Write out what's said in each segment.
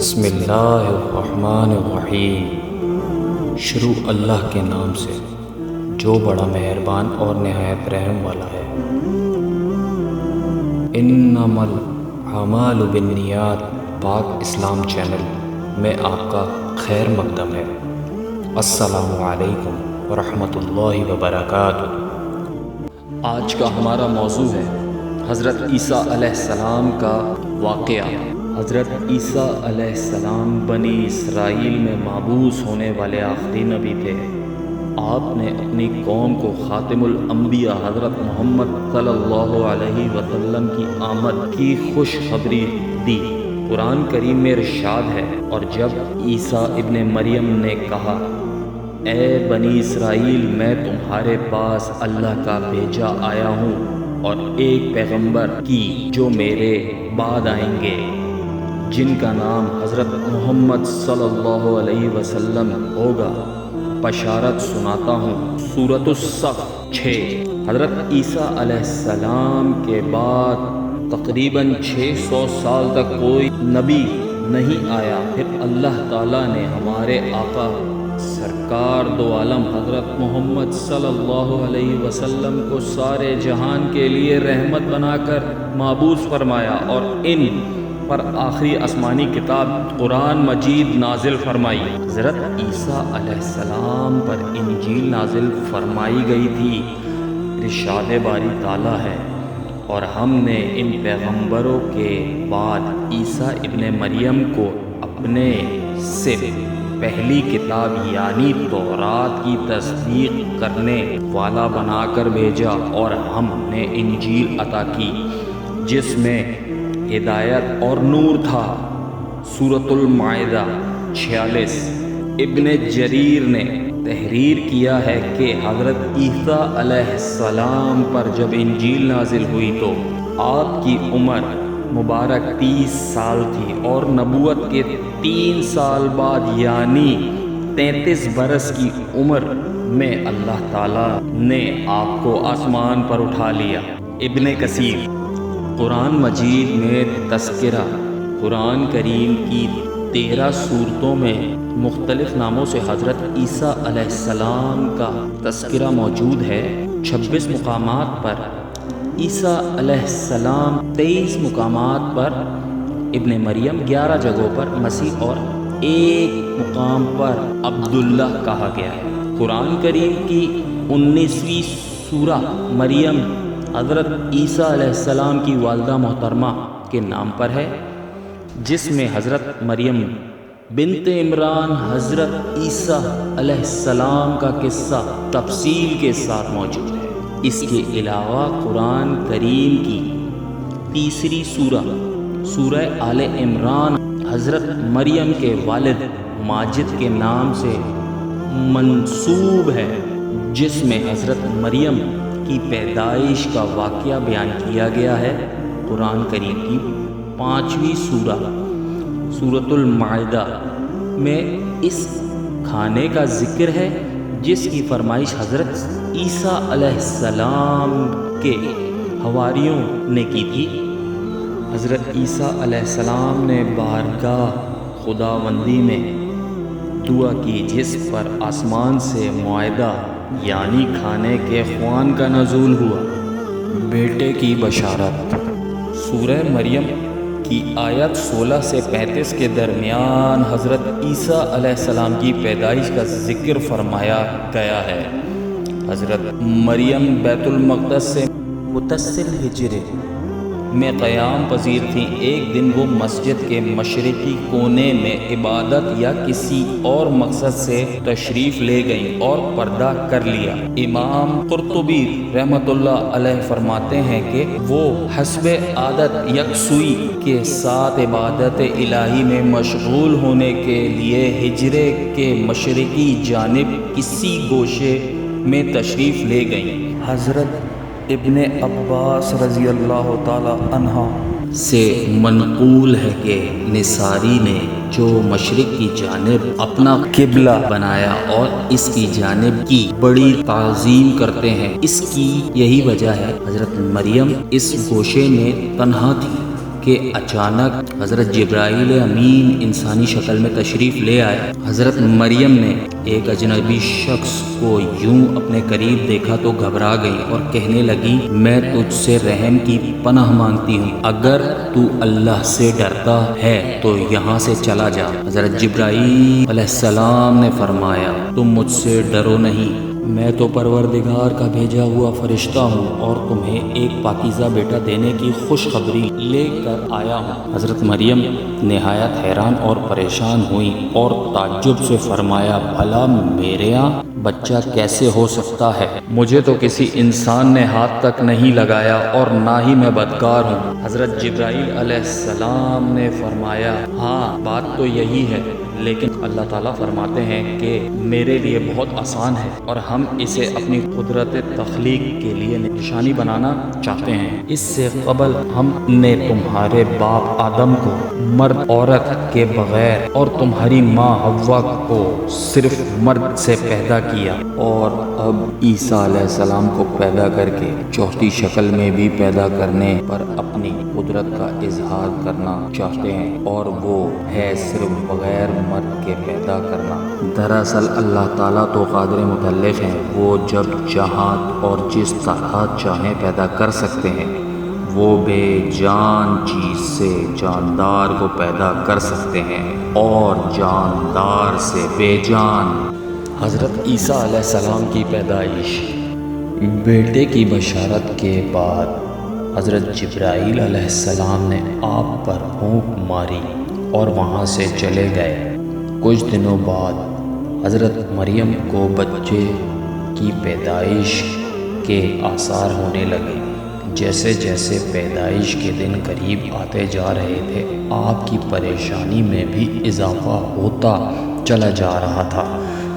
بسم اللہ الرحمن الرحیم۔ شروع اللہ کے نام سے جو بڑا مہربان اور نہایت رحم والا ہے۔ انما الاعمال بالنیات پاک اسلام چینل میں آپ کا خیر مقدم ہے۔ السلام علیکم ورحمۃ اللہ وبرکاتہ۔ آج کا ہمارا موضوع ہے حضرت عیسیٰ علیہ السلام کا واقعہ۔ حضرت عیسیٰ علیہ السلام بنی اسرائیل میں مبعوث ہونے والے آخری نبی تھے۔ آپ نے اپنی قوم کو خاتم الانبیاء حضرت محمد صلی اللہ علیہ وسلم کی آمد کی خوشخبری دی۔ قرآن کریم میں ارشاد ہے، اور جب عیسیٰ ابن مریم نے کہا، اے بنی اسرائیل، میں تمہارے پاس اللہ کا بھیجا آیا ہوں اور ایک پیغمبر کی جو میرے بعد آئیں گے، جن کا نام حضرت محمد صلی اللہ علیہ وسلم ہوگا، بشارت سناتا ہوں۔ سورۃ الصف 6۔ حضرت عیسیٰ علیہ السلام کے بعد تقریباً 600 سال تک کوئی نبی نہیں آیا۔ پھر اللہ تعالیٰ نے ہمارے آقا سرکار دو عالم حضرت محمد صلی اللہ علیہ وسلم کو سارے جہان کے لیے رحمت بنا کر مبعوث فرمایا اور ان پر آخری آسمانی کتاب قرآن مجید نازل فرمائی۔ حضرت عیسیٰ علیہ السلام پر انجیل نازل فرمائی گئی تھی۔ ارشاد باری تعالیٰ ہے، اور ہم نے ان پیغمبروں کے بعد عیسیٰ ابن مریم کو اپنے سے پہلی کتاب یعنی تورات کی تصدیق کرنے والا بنا کر بھیجا، اور ہم نے انجیل عطا کی جس میں ہدایت اور نور تھا۔ سورۃ المائدہ 46۔ ابن جریر نے تحریر کیا ہے کہ حضرت عیسیٰ علیہ السلام پر جب انجیل نازل ہوئی تو آپ کی عمر مبارک 30 سال تھی، اور نبوت کے 3 سال بعد یعنی 33 برس کی عمر میں اللہ تعالیٰ نے آپ کو آسمان پر اٹھا لیا۔ ابن کثیر قرآن مجید میں تذکرہ قرآن کریم کی 13 سورتوں میں مختلف ناموں سے حضرت عیسیٰ علیہ السلام کا تذکرہ موجود ہے۔ 26 مقامات پر عیسیٰ علیہ السلام، 23 مقامات پر ابن مریم، 11 جگہوں پر مسیح اور ایک مقام پر عبداللہ کہا گیا ہے۔ قرآن کریم کی 19ویں سورہ مریم حضرت عیسیٰ علیہ السلام کی والدہ محترمہ کے نام پر ہے، جس میں حضرت مریم بنت عمران حضرت عیسیٰ علیہ السلام کا قصہ تفصیل کے ساتھ موجود ہے۔ اس کے علاوہ قرآن کریم کی 3ری سورہ آل عمران حضرت مریم کے والد ماجد کے نام سے منسوب ہے، جس میں حضرت مریم کی پیدائش کا واقعہ بیان کیا گیا ہے۔ قرآن کریم کی 5ویں سورۃ المائدہ میں اس کھانے کا ذکر ہے جس کی فرمائش حضرت عیسیٰ علیہ السلام کے حواریوں نے کی تھی۔ حضرت عیسیٰ علیہ السلام نے بارگاہ خداوندی میں دعا کی، جس پر آسمان سے معاہدہ یعنی کھانے کے خوان کا نزول ہوا۔ بیٹے کی بشارت۔ سورہ مریم کی آیت 16 سے 35 کے درمیان حضرت عیسیٰ علیہ السلام کی پیدائش کا ذکر فرمایا گیا ہے۔ حضرت مریم بیت المقدس سے متصل حجرے میں قیام پذیر تھیں۔ ایک دن وہ مسجد کے مشرقی کونے میں عبادت یا کسی اور مقصد سے تشریف لے گئیں اور پردہ کر لیا۔ امام قرطبی رحمۃ اللہ علیہ فرماتے ہیں کہ وہ حسب عادت یکسوئی کے ساتھ عبادت الہی میں مشغول ہونے کے لیے حجرے کے مشرقی جانب کسی گوشے میں تشریف لے گئیں۔ حضرت ابن عباس رضی اللہ تعالی عنہ سے منقول ہے کہ نصاری نے جو مشرق کی جانب اپنا قبلہ بنایا اور اس کی جانب کی بڑی تعظیم کرتے ہیں، اس کی یہی وجہ ہے۔ حضرت مریم اس گوشے میں تنہا تھی کہ اچانک حضرت جبرائیل امین انسانی شکل میں تشریف لے آئے۔ حضرت مریم نے ایک اجنبی شخص کو یوں اپنے قریب دیکھا تو گھبرا گئی اور کہنے لگی، میں تجھ سے رحم کی پناہ مانگتی ہوں، اگر تو اللہ سے ڈرتا ہے تو یہاں سے چلا جا۔ حضرت جبرائیل علیہ السلام نے فرمایا، تم مجھ سے ڈرو نہیں، میں تو پروردگار کا بھیجا ہوا فرشتہ ہوں اور تمہیں ایک پاکیزہ بیٹا دینے کی خوشخبری لے کر آیا ہوں۔ حضرت مریم نہایت حیران اور پریشان ہوئیں اور تعجب سے فرمایا، بھلا میرے یہاں بچہ کیسے ہو سکتا ہے؟ مجھے تو کسی انسان نے ہاتھ تک نہیں لگایا اور نہ ہی میں بدکار ہوں۔ حضرت جبرائیل علیہ السلام نے فرمایا، ہاں بات تو یہی ہے، لیکن اللہ تعالیٰ فرماتے ہیں کہ میرے لیے بہت آسان ہے اور ہم اسے اپنی قدرت تخلیق کے لیے نشانی بنانا چاہتے ہیں۔ اس سے قبل ہم نے تمہارے باپ آدم کو مرد عورت کے بغیر اور تمہاری ماں حوا کو صرف مرد سے پیدا کیا، اور اب عیسیٰ علیہ السلام کو پیدا کر کے چوتھی شکل میں بھی پیدا کرنے پر اپنی قدرت کا اظہار کرنا چاہتے ہیں، اور وہ ہے صرف بغیر مرد کے پیدا کرنا۔ دراصل اللہ تعالیٰ تو قادر مطلق ہیں، وہ جب جہاں اور جس طرح چاہیں پیدا کر سکتے ہیں۔ وہ بے جان چیز سے جاندار کو پیدا کر سکتے ہیں اور جاندار سے بے جان۔ حضرت عیسیٰ علیہ السلام کی پیدائش۔ بیٹے کی بشارت کے بعد حضرت جبرائیل علیہ السلام نے آپ پر پھونک ماری اور وہاں سے چلے گئے۔ کچھ دنوں بعد حضرت مریم کو بچے کی پیدائش کے آثار ہونے لگے۔ جیسے جیسے پیدائش کے دن قریب آتے جا رہے تھے، آپ کی پریشانی میں بھی اضافہ ہوتا چلا جا رہا تھا۔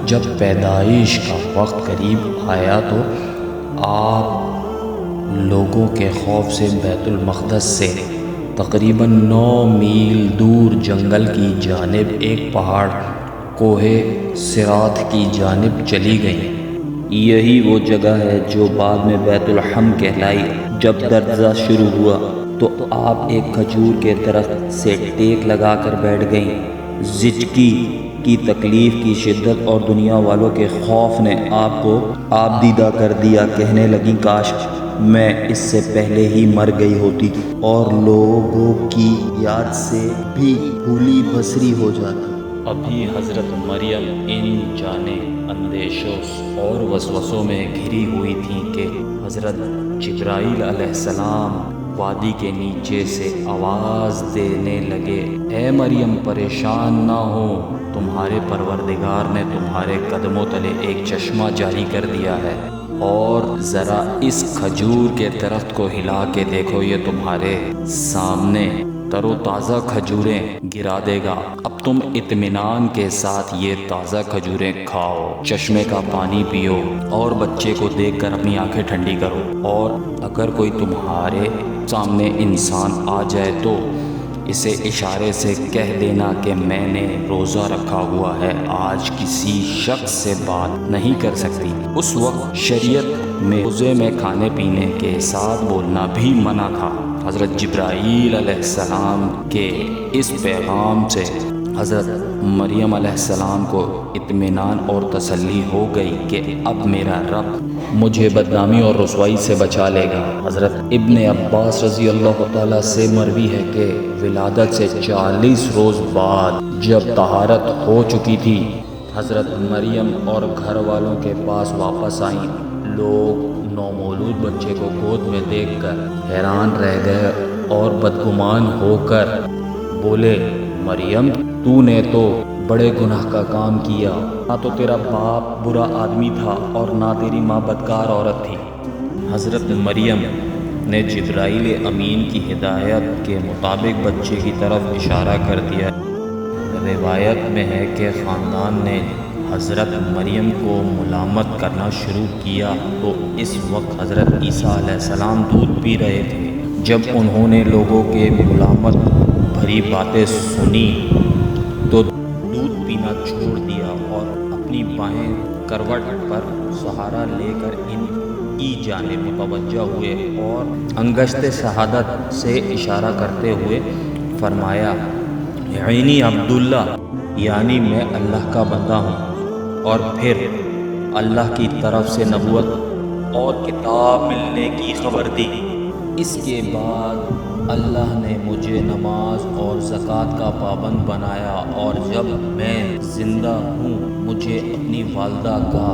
جب پیدائش کا وقت قریب آیا تو آپ لوگوں کے خوف سے بیت المقدس سے تقریباً 9 میل دور جنگل کی جانب ایک پہاڑ کوہ صراط کی جانب چلی گئیں۔ یہی وہ جگہ ہے جو بعد میں بیت الحم کہلائی۔ جب درزہ شروع ہوا تو آپ ایک کھجور کے درخت سے ٹیک لگا کر بیٹھ گئیں۔ زچگی کی تکلیف کی شدت اور دنیا والوں کے خوف نے آپ کو آپ دیدہ کر دیا۔ کہنے لگیں، کاش میں اس سے پہلے ہی مر گئی ہوتی اور لوگوں کی یاد سے بھی بھولی بسری ہو جاتی۔ ابھی حضرت مریم ان جانے اندیشوں اور وسوسوں میں گھری ہوئی تھیں کہ حضرت جبرائیل علیہ السلام وادی کے نیچے سے آواز دینے لگے، اے مریم پریشان نہ ہو، تمہارے پروردگار نے تمہارے قدموں تلے ایک چشمہ جاری کر دیا ہے، اور ذرا اس کھجور کے درخت کو ہلا کے دیکھو، یہ تمہارے سامنے تر و تازہ کھجوریں گرا دے گا۔ اب تم اطمینان کے ساتھ یہ تازہ کھجوریں کھاؤ، چشمے کا پانی پیو اور بچے کو دیکھ کر اپنی آنکھیں ٹھنڈی کرو، اور اگر کوئی تمہارے سامنے انسان آ جائے تو اسے اشارے سے کہہ دینا کہ میں نے روزہ رکھا ہوا ہے، آج کسی شخص سے بات نہیں کر سکتی۔ اس وقت شریعت میں روزے میں کھانے پینے کے ساتھ بولنا بھی منع تھا۔ حضرت جبرائیل علیہ السلام کے اس پیغام سے حضرت مریم علیہ السلام کو اطمینان اور تسلی ہو گئی کہ اب میرا رب مجھے بدنامی اور رسوائی سے بچا لے گا۔ حضرت ابن عباس رضی اللہ تعالیٰ سے مروی ہے کہ ولادت سے 40 روز بعد جب طہارت ہو چکی تھی، حضرت مریم اور گھر والوں کے پاس واپس آئیں۔ لوگ نومولود بچے کو گود میں دیکھ کر حیران رہ گئے اور بدگمان ہو کر بولے، مریم تو نے تو بڑے گناہ کا کام کیا، نہ تو تیرا باپ برا آدمی تھا اور نہ تیری ماں بدکار عورت تھی۔ حضرت مریم نے جبرائیل امین کی ہدایت کے مطابق بچے کی طرف اشارہ کر دیا۔ روایت میں ہے کہ خاندان نے حضرت مریم کو ملامت کرنا شروع کیا تو اس وقت حضرت عیسیٰ علیہ السلام دودھ پی رہے تھے۔ جب انہوں نے لوگوں کے ملامت بھری باتیں سنی تو دودھ پینا چھوڑ دیا اور اپنی بائیں کروٹ پر سہارا لے کر ان کی جانب متوجہ ہوئے اور انگشت شہادت سے اشارہ کرتے ہوئے فرمایا، عینی عبداللہ، یعنی میں اللہ کا بندہ ہوں۔ اور پھر اللہ کی طرف سے نبوت اور کتاب ملنے کی خبر دی۔ اس کے بعد اللہ نے مجھے نماز اور زکوٰۃ کا پابند بنایا، اور جب میں زندہ ہوں مجھے اپنی والدہ کا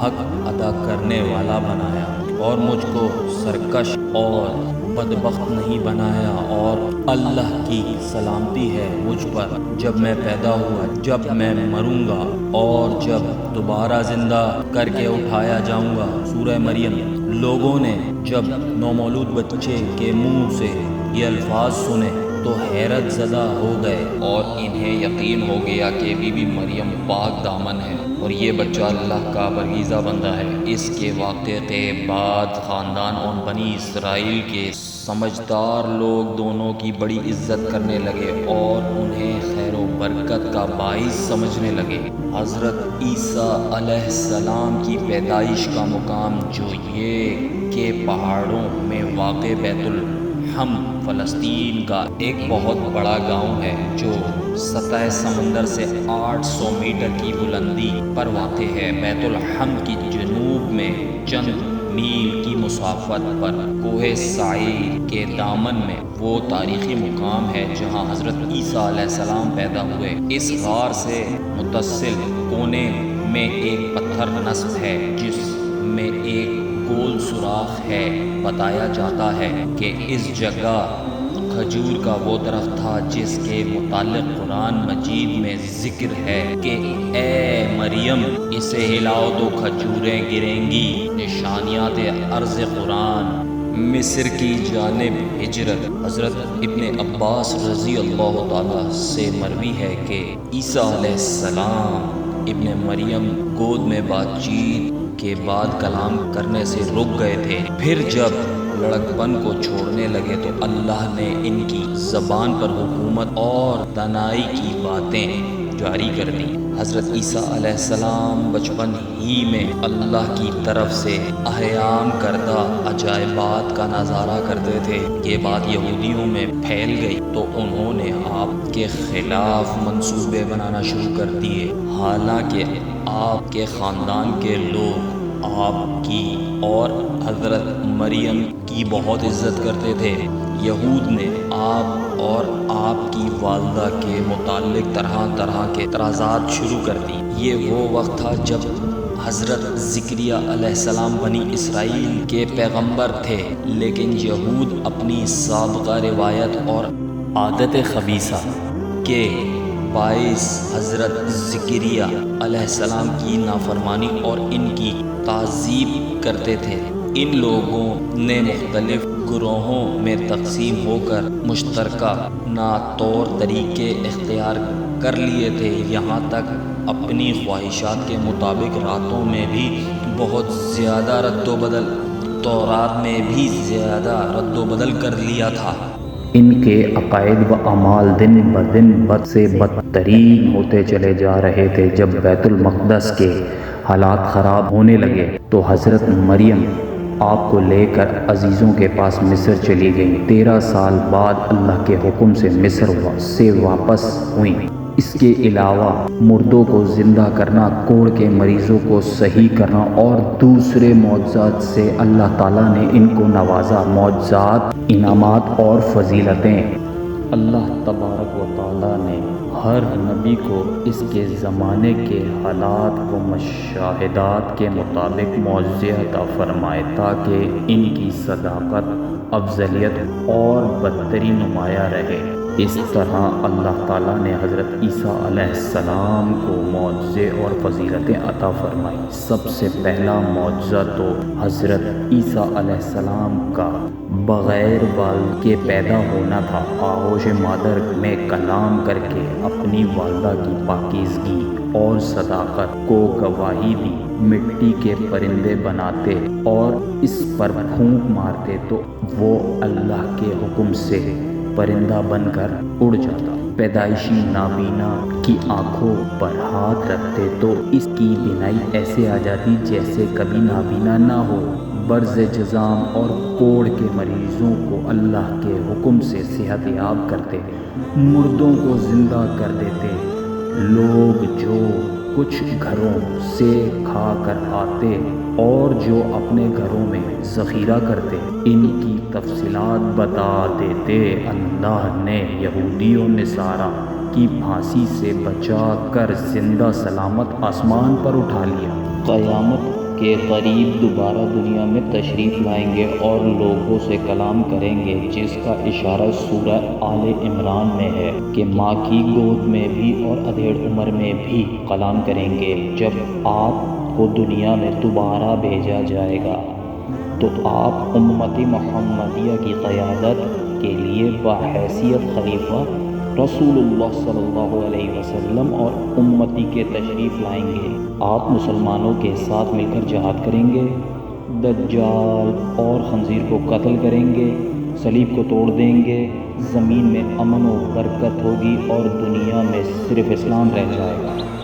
حق ادا کرنے والا بنایا، اور مجھ کو سرکش اور بدبخت نہیں بنایا، اور اللہ کی سلامتی ہے مجھ پر جب میں پیدا ہوا، جب میں مروں گا اور جب دوبارہ زندہ کر کے اٹھایا جاؤں گا۔ سورہ مریم۔ لوگوں نے جب نومولود بچے کے منہ سے یہ الفاظ سنے تو حیرت زدہ ہو گئے، اور انہیں یقین ہو گیا کہ بی بی مریم پاک دامن ہے اور یہ بچہ اللہ کا برگزیدہ بندہ ہے۔ اس کے واقعے کے بعد خاندان اور بنی اسرائیل کے سمجھدار لوگ دونوں کی بڑی عزت کرنے لگے اور انہیں خیر و برکت کا باعث سمجھنے لگے۔ حضرت عیسیٰ علیہ السلام کی پیدائش کا مقام جو یہ کہ پہاڑوں میں واقع بیت الحم فلسطین کا ایک بہت بڑا گاؤں ہے جو سطح سمندر سے 800 میٹر کی بلندی پر واقع ہے۔ بیت الحم کی جنوب میں چند میل کی مسافت پر کوہ سعیر کے دامن میں وہ تاریخی مقام ہے جہاں حضرت عیسیٰ علیہ السلام پیدا ہوئے۔ اس غار سے متصل کونے میں ایک پتھر نصب ہے جس میں ایک گول سوراخ ہے۔ بتایا جاتا ہے کہ اس جگہ کھجور کا وہ درخت تھا جس کے متعلق قرآن مجید میں ذکر ہے کہ اے مریم اسے ہلاؤ تو کھجوریں گریں گی۔ نشانیات عرض قرآن۔ مصر کی جانب ہجرت۔ حضرت ابن عباس رضی اللہ تعالیٰ سے مروی ہے کہ عیسیٰ علیہ السلام ابن مریم گود میں بات چیت کے بعد کلام کرنے سے رک گئے تھے، پھر جب لڑکپن کو چھوڑنے لگے تو اللہ نے ان کی زبان پر حکمت اور دانائی کی باتیں جاری کر دی۔ حضرت عیسیٰ علیہ السلام بچپن ہی میں اللہ کی طرف سے احیام کردہ عجائبات کا نظارہ کرتے تھے۔ یہ بات یہودیوں میں پھیل گئی تو انہوں نے آپ کے خلاف منصوبے بنانا شروع کر دیے، حالانکہ آپ کے خاندان کے لوگ آپ کی اور حضرت مریم کی بہت عزت کرتے تھے۔ یہود نے آپ اور آپ کی والدہ کے متعلق طرح طرح کے اعتراضات شروع کر دی۔ یہ وہ وقت تھا جب حضرت زکریا علیہ السلام بنی اسرائیل کے پیغمبر تھے، لیکن یہود اپنی سابقہ روایت اور عادت خبیثہ کے باعث حضرت زکریا علیہ السلام کی نافرمانی اور ان کی تعظیم کرتے تھے۔ ان لوگوں نے مختلف گروہوں میں تقسیم ہو کر مشترکہ طور طریقے اختیار کر لیے تھے، یہاں تک اپنی خواہشات کے مطابق راتوں میں بھی بہت زیادہ رد و بدل، تورات میں بھی زیادہ رد و بدل کر لیا تھا۔ ان کے عقائد و اعمال دن بدن بد سے بدترین ہوتے چلے جا رہے تھے۔ جب بیت المقدس کے حالات خراب ہونے لگے تو حضرت مریم آپ کو لے کر عزیزوں کے پاس مصر چلی گئیں۔ 13 سال بعد اللہ کے حکم سے مصر سے واپس ہوئیں۔ اس کے علاوہ مردوں کو زندہ کرنا، کوڑ کے مریضوں کو صحیح کرنا اور دوسرے معجزات سے اللہ تعالیٰ نے ان کو نوازا۔ معجزات، انعامات اور فضیلتیں۔ اللہ تبارک و تعالیٰ نے ہر نبی کو اس کے زمانے کے حالات و مشاہدات کے مطابق معجزے عطا فرمائے تاکہ ان کی صداقت، افضلیت اور برتری نمایاں رہے۔ اس طرح اللہ تعالیٰ نے حضرت عیسیٰ علیہ السلام کو معجزے اور فضیلتیں عطا فرمائی۔ سب سے پہلا معجزہ تو حضرت عیسیٰ علیہ السلام کا بغیر والد کے پیدا ہونا تھا۔ آغوش مادر میں کلام کر کے اپنی والدہ کی پاکیزگی اور صداقت کو گواہی دی۔ مٹی کے پرندے بناتے اور اس پر پھونک مارتے تو وہ اللہ کے حکم سے پرندہ بن کر اڑ جاتا۔ پیدائشی نابینا کی آنکھوں پر ہاتھ رکھتے تو اس کی بینائی ایسے آ جاتی جیسے کبھی نابینا نہ ہو۔ برز جزام اور کوڑ کے مریضوں کو اللہ کے حکم سے صحت یاب کرتے، مردوں کو زندہ کر دیتے، لوگ جو کچھ گھروں سے کھا کر آتے اور جو اپنے گھروں میں ذخیرہ کرتے، ان کی تفصیلات بتا دیتے۔ اللہ نے یہودی و نصارہ کی پھانسی سے بچا کر زندہ سلامت آسمان پر اٹھا لیا۔ قیامت کے قریب دوبارہ دنیا میں تشریف لائیں گے اور لوگوں سے کلام کریں گے، جس کا اشارہ سورہ آل عمران میں ہے کہ ماں کی گود میں بھی اور ادھیڑ عمر میں بھی کلام کریں گے۔ جب آپ کو دنیا میں دوبارہ بھیجا جائے گا تو آپ امتی محمدیہ کی قیادت کے لیے بحیثیت خلیفہ رسول اللہ صلی اللہ علیہ وسلم اور امتی کے تشریف لائیں گے۔ آپ مسلمانوں کے ساتھ مل کر جہاد کریں گے، دجال اور خنزیر کو قتل کریں گے، صلیب کو توڑ دیں گے، زمین میں امن و برکت ہوگی اور دنیا میں صرف اسلام رہ جائے گا۔